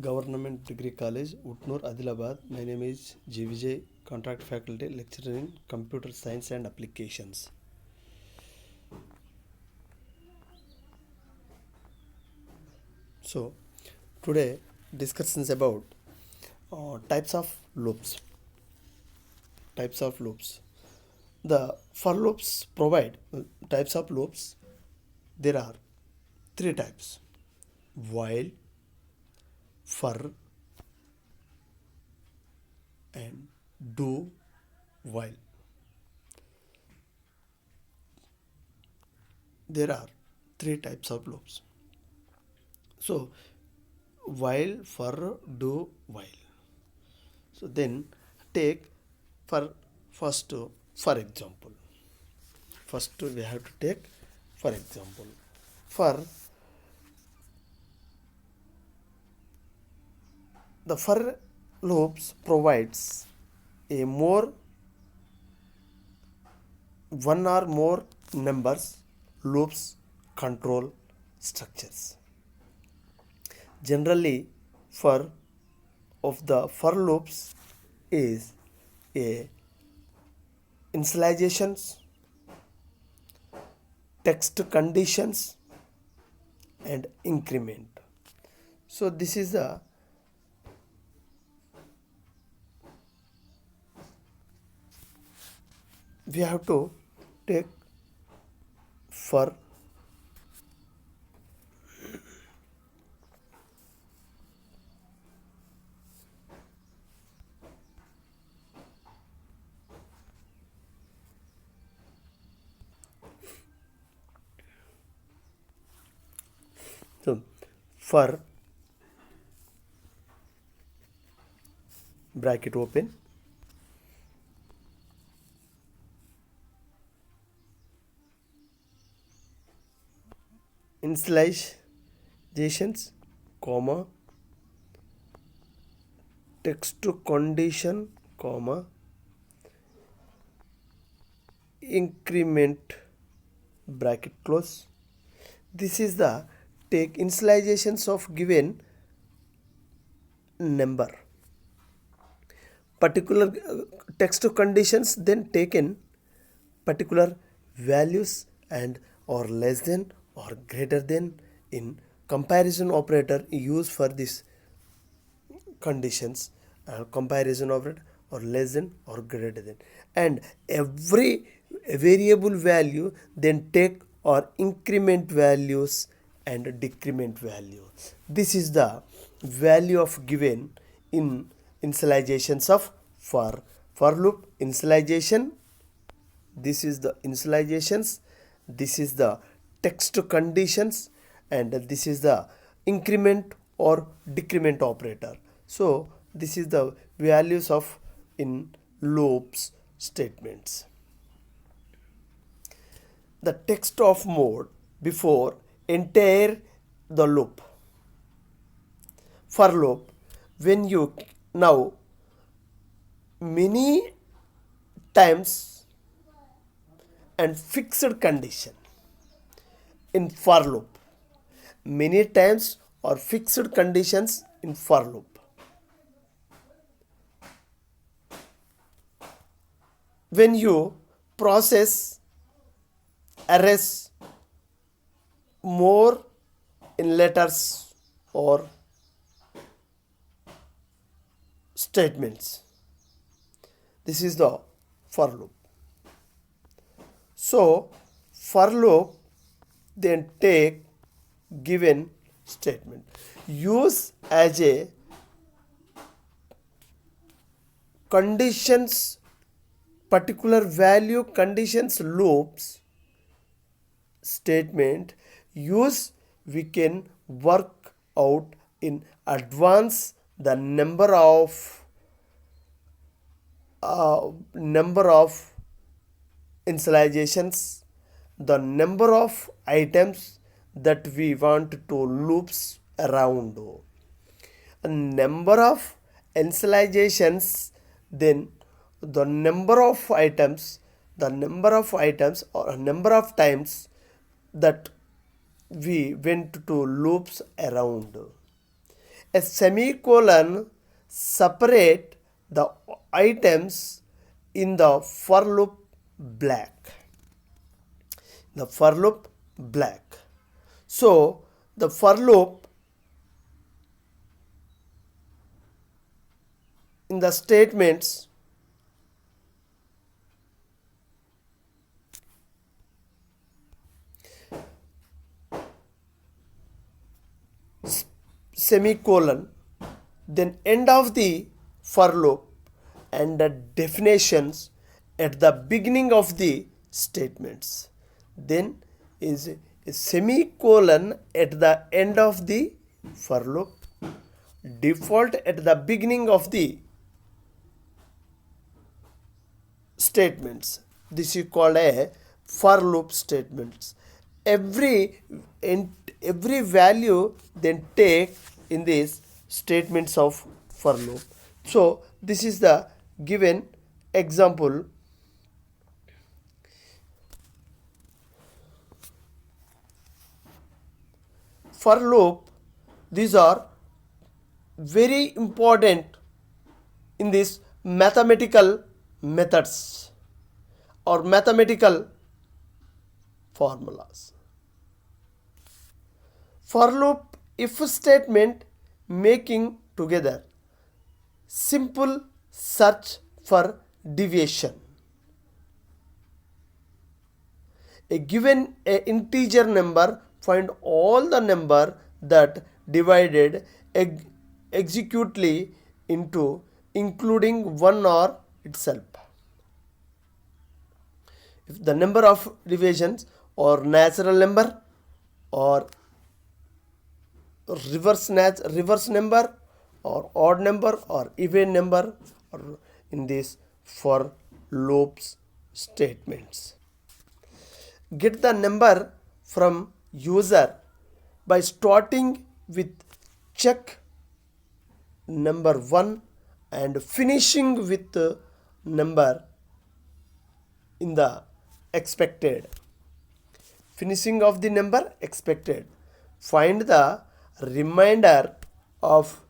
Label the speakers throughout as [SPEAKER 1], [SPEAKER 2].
[SPEAKER 1] Government Degree College, Utnur, Adilabad. My name is G. Vijay, Contract Faculty, Lecturer in Computer Science and Applications. So, today discussions about types of loops. Types of loops. The for loops provide types of loops. There are three types: while, for, and do while. There are three types of loops. So, while, for, do while. So then take for first for example. First we have to take for example. For the for loops provides a more one or more numbers loops control structures. Generally, for of the for loops is a initializations, text conditions, and increment. So this is the we have to take for so for bracket open initializations, comma, text to condition, comma, increment bracket close. This is the take initializations of given number. Particular text to conditions then taken particular values and or less than or greater than in comparison operator used for this conditions comparison operator or less than or greater than, and every variable value then take or increment values and decrement value. This is the value of given in initializations of for loop initialization. This is the initializations, this is the text conditions, and this is the increment or decrement operator. So this is the values of in loops statements. The text of mode before entire the loop. For loop, when you now many times and fixed condition in for loop, many times or fixed conditions in for loop. When you process arrays more in letters or statements, this is the for loop. So for loop then take given statement, use as a conditions particular value conditions loops statement, use we can work out in advance the number of initializations, the number of items that we want to loops around, a number of initializations, then the number of items or a number of times that we went to loops around. A semicolon separate the items in the for loop black. The for loop black. So the for loop in the statements semicolon, then end of the for loop, and the definitions at the beginning of the statements. Then is a semicolon at the end of the for loop, default at the beginning of the statements. This is called a for loop statements. Every value then take in these statements of for loop. So this is the given example. For loop, these are very important in this mathematical methods or mathematical formulas. For loop if statement making together simple search for deviation. A given a integer number, find all the number that divided executely into including one or itself. If the number of divisions or natural number or reverse number or odd number or even number or in this for loops statements. Get the number from user by starting with check number 1 and finishing with number in the expected. Finishing of the number expected. Find the remainder of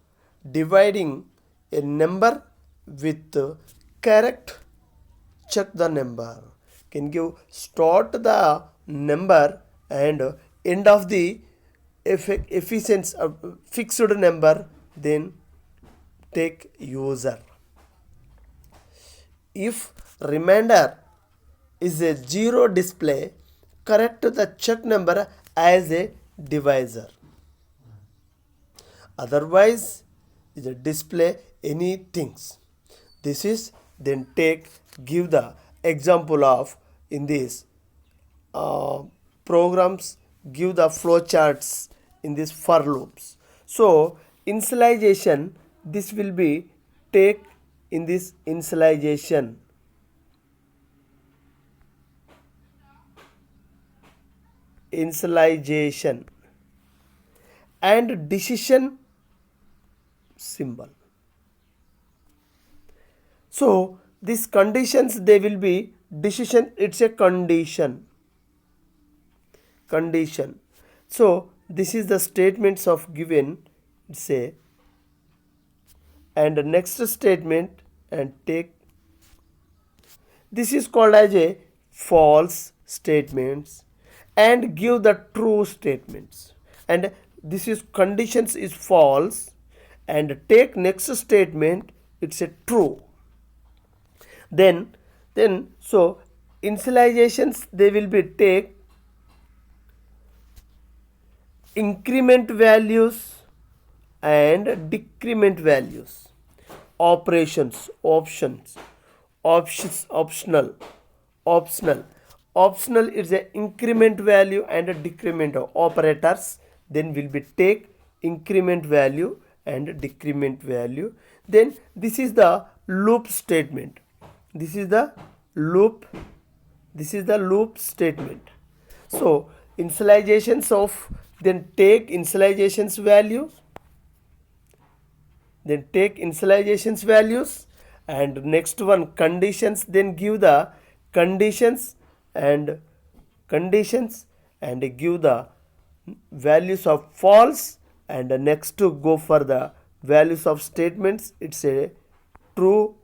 [SPEAKER 1] dividing a number with correct check the number. Can give start the number and end of the efficiency fixed number, then take user. If remainder is a 0 display, correct the check number as a divisor. Otherwise is a display any things. This is then give the example of in this programs, give the flow charts in this for loops. So initialization, this will be take in this initialization. Initialization and decision symbol. So these conditions, they will be decision, it's a condition. So this is the statements of given, say, and the next statement and take. This is called as a false statements and give the true statements. And this is conditions is false and take next statement, it's a true. Then so initializations, they will be take increment values and decrement values. Operations, optional. Optional is a increment value and a decrement of operators. Then will be take increment value and decrement value. Then this is the loop statement. This is the loop statement. So initializations of, then take initializations value, then take initializations values, and next one conditions, then give the conditions and give the values of false and next to go for the values of statements, it's a true,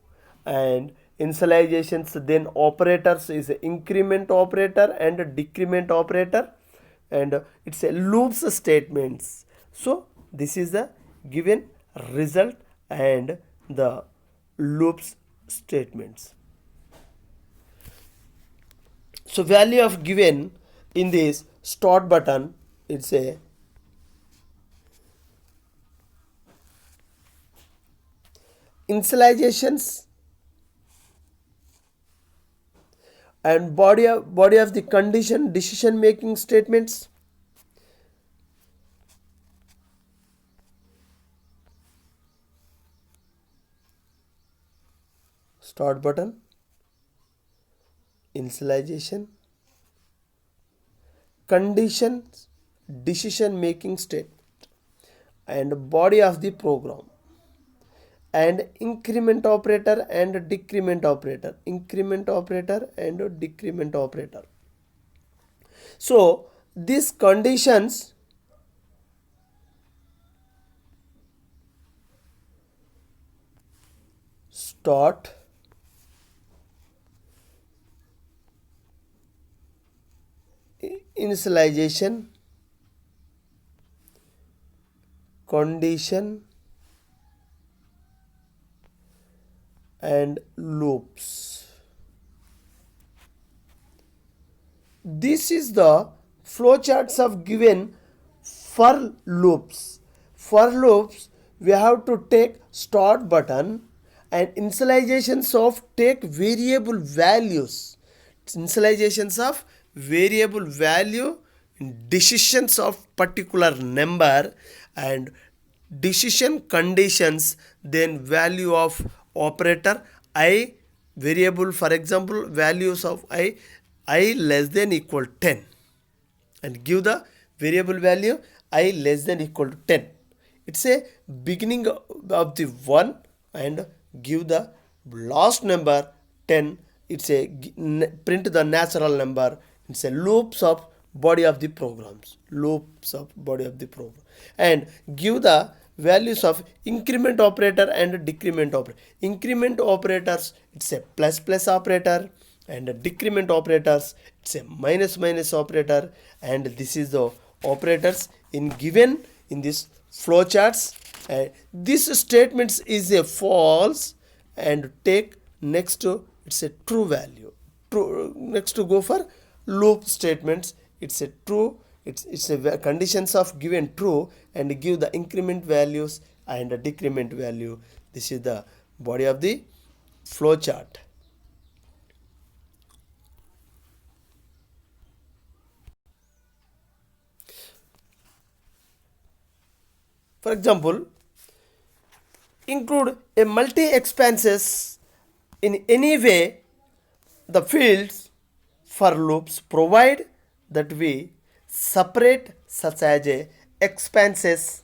[SPEAKER 1] and initializations, then operators is a increment operator and a decrement operator, and it's a loops statements. So this is the given result and the loops statements. So value of given in this start button, it's a initializations and body of the condition decision making statements. Start button, initialization, conditions, decision making statement, and body of the program, and increment operator and decrement operator, increment operator and decrement operator. So these conditions start, initialization, condition, and loops. This is the flowcharts of given for loops. For loops, we have to take start button and initializations of take variable values. Initializations of variable value, decisions of particular number, and decision conditions, then value of operator I, variable, for example values of I less than equal 10, and give the variable value I less than equal to 10. It's a beginning of the 1 and give the last number 10. It's a print the natural number. It's a loops of body of the programs, loops of body of the program, and give the values of increment operator and decrement operator. Increment operators, it's a plus plus operator, and decrement operators, it's a minus minus operator, and this is the operators in given in this flowcharts. This statements is a false, and take next to it's a true value. True, next to go for loop statements, it's a true, it's a conditions of given true, and give the increment values and the decrement value. This is the body of the flow chart. For example, include a multi expanses in any way the fields for loops provide that we separate such as a expanses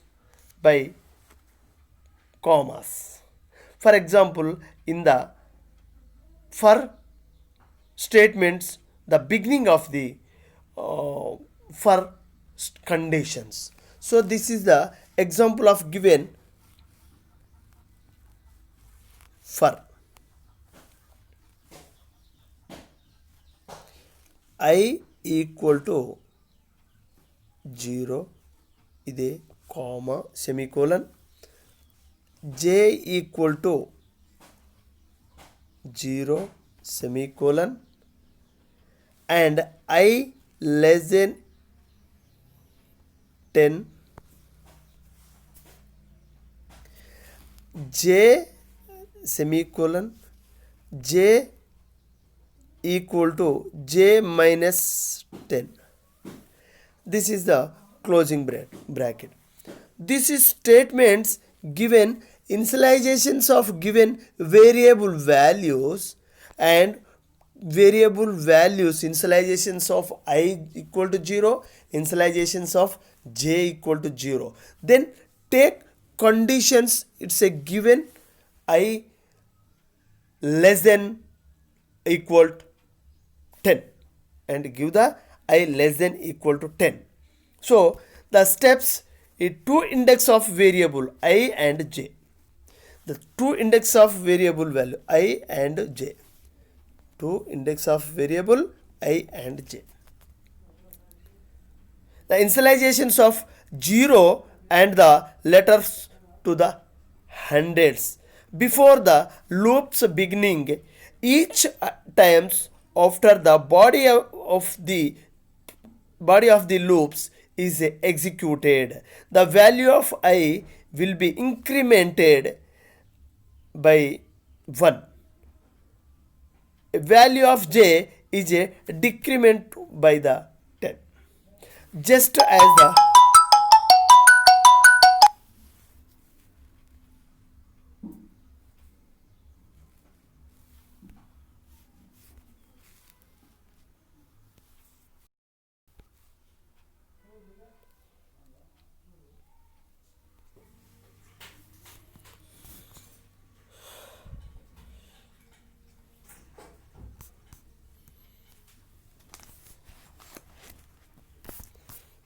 [SPEAKER 1] by commas. For example, in the for statements, the beginning of the for conditions. So this is the example of given for I equal to 0, ide comma semicolon, j equal to 0 semicolon, and I less than 10, j semicolon, j equal to j minus 10. This is the closing bracket. This is statements given initializations of given variable values, and variable values initializations of I equal to 0, initializations of j equal to 0. Then take conditions, it's a given I less than equal to 10, and give the I less than equal to 10. So the steps, a two index of variable I and j. The two index of variable value I and j. Two index of variable I and j. The initializations of 0 and the letters to the hundreds before the loops beginning each times after the body of the loops is executed, the value of I will be incremented by 1. A value of j is a decrement by the 10. Just as the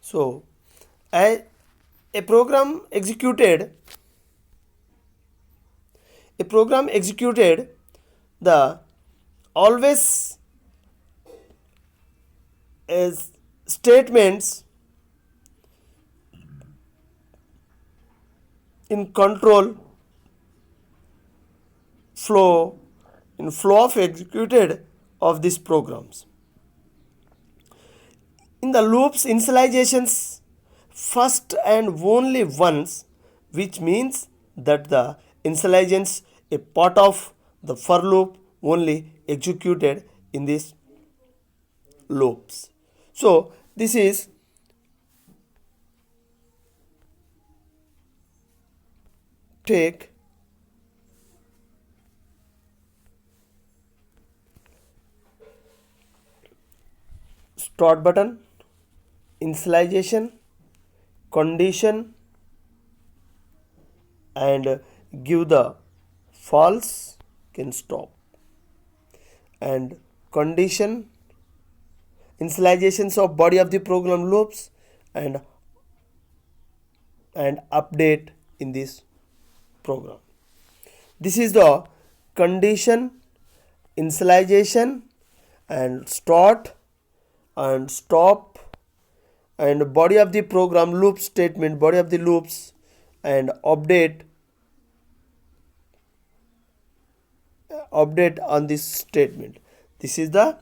[SPEAKER 1] so a program executed the always is statements in control flow of executed of these programs. In the loops initializations first and only once, which means that the initializations a part of the for loop only executed in these loops. So this is take start button, initialization, condition, and give the false, can stop, and condition, initializations of body of the program loops, and update in this program. This is the condition, initialization, and start and stop, and body of the program loop statement, body of the loops, and update on this statement. This is the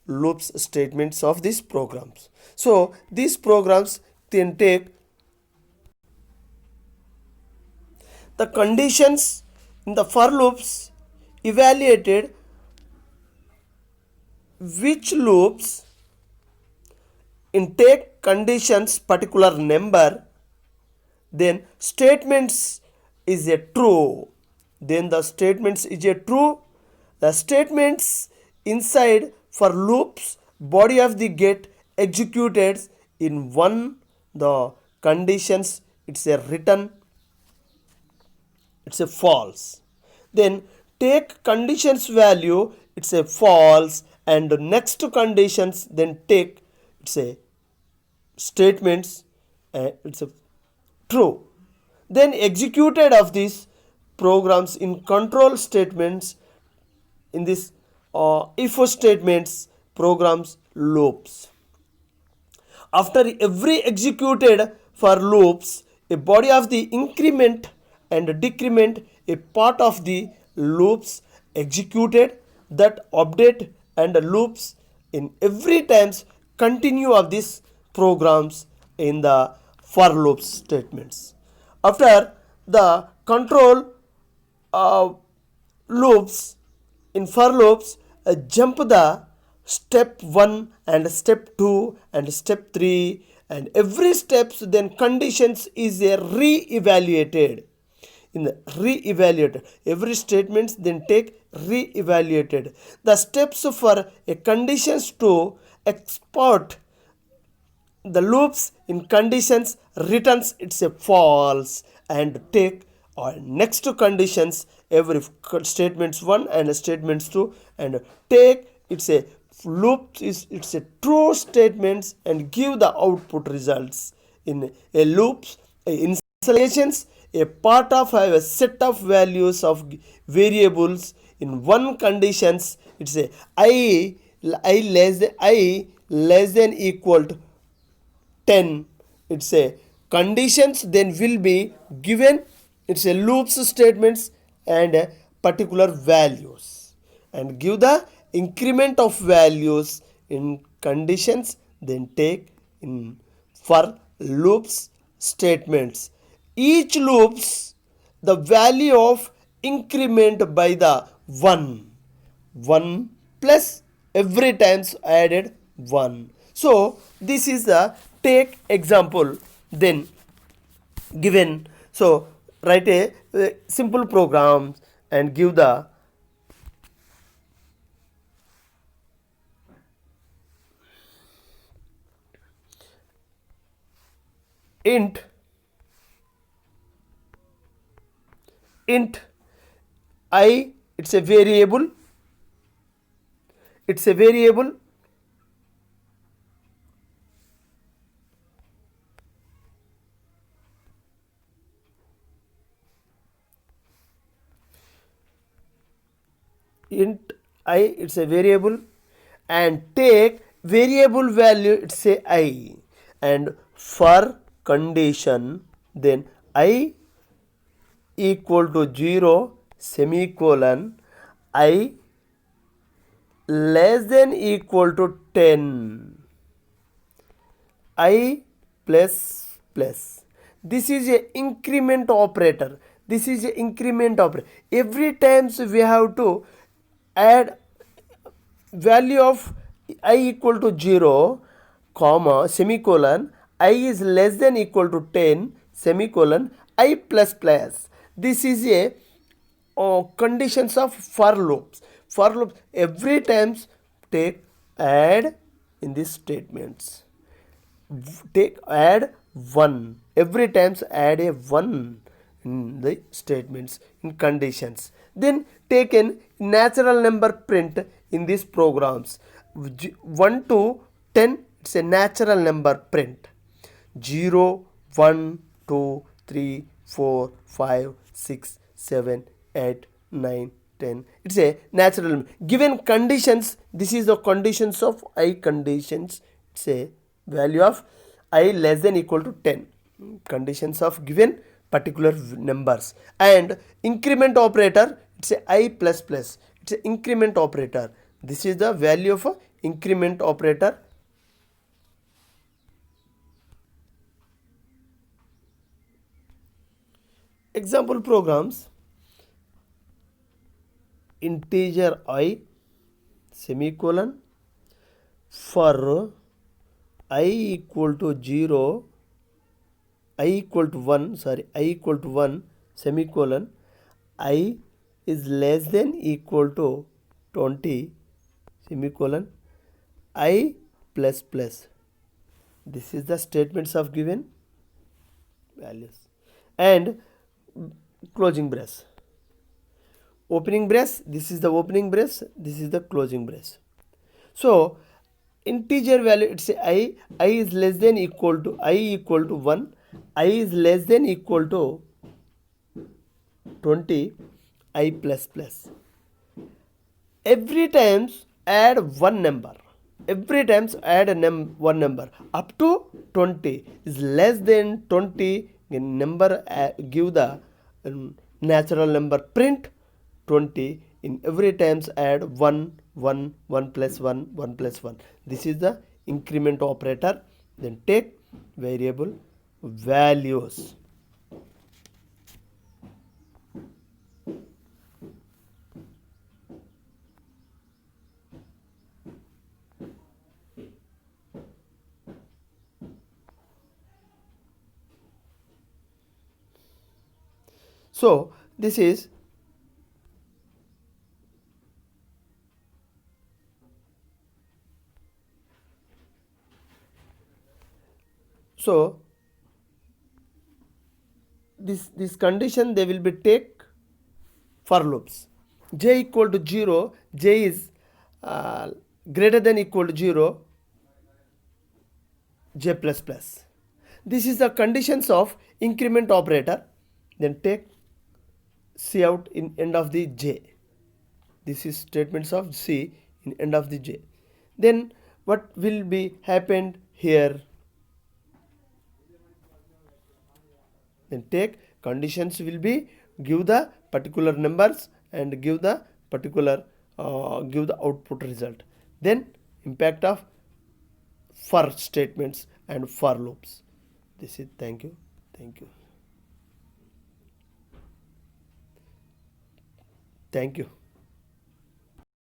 [SPEAKER 1] loops statements of these programs. So these programs can take the conditions in the for loops, evaluated which loops in take conditions particular number, then statements is a true, then the statements is a true, the statements inside for loops body of the get executed in one, the conditions it's a written, it's a false, then take conditions value it's a false, and next to conditions then take it's a statements it's a true, then executed of these programs in control statements in this if statements programs loops. After every executed for loops, a body of the increment and decrement a part of the loops executed, that update and loops in every times continue of these programs in the for loops statements. After the control loops in for loops jump the step 1 and step 2 and step 3, and every steps then conditions is a re-evaluated. In the re-evaluated every statements then take re-evaluated the steps for a conditions to export the loops in conditions returns it's a false, and take next to conditions every statements 1 and statements 2, and take it's a loop is it's a true statements and give the output results in a loops installations a part of a set of values of variables in one conditions. It's a I less than equal to 10. It's a conditions then will be given. It's a loops statements and particular values, and give the increment of values in conditions then take in for loops statements. Each loops the value of increment by the 1 plus every times added 1. So this is the take example then given. So write a simple program and give the int I. It's a variable. It's a variable. Int I. It's a variable, and take variable value. It's a I, and for condition then I equal to 0 semicolon I less than equal to 10 I plus plus. This is a increment operator. This is a increment operator. Every times we have to add value of I equal to 0 comma semicolon I is less than equal to 10 semicolon I plus plus. This is a conditions of for loops. For loops every times take add in these statements. Take add 1 every times add a 1 in the statements in conditions. Then take an natural number print in these programs. 1 to 10 it's a natural number print. 0 1 2 3 4 5 6 7 8 9 10. It's a natural number. Given conditions, this is the conditions of I conditions. It's a value of I less than equal to 10. Conditions of given particular numbers. And increment operator, it's a I plus plus. It's an increment operator. This is the value of a increment operator. Example programs: integer I semicolon for I equal to 0 I equal to 1 semicolon I is less than equal to 20 semicolon I plus plus. This is the statements of given values. And closing brace, opening brace, this is the opening brace, this is the closing brace. So integer value, it's I is less than equal to I equal to 1, I is less than equal to 20 I plus plus. Every times add one number. Every times add one number up to 20 is less than 20 number. Give the natural number print 20 in every times add 1 plus 1 plus 1. This is the increment operator. Then take variable values. So this is this condition they will be take for loops. J equal to 0, J is greater than equal to 0, J plus plus. this is the conditions of increment operator. Then take C out in end of the J. This is statements of C in end of the J. Then what will be happened here? Then take conditions will be give the particular numbers and give the particular give the output result. Then impact of for statements and for loops. This is thank you. Thank you.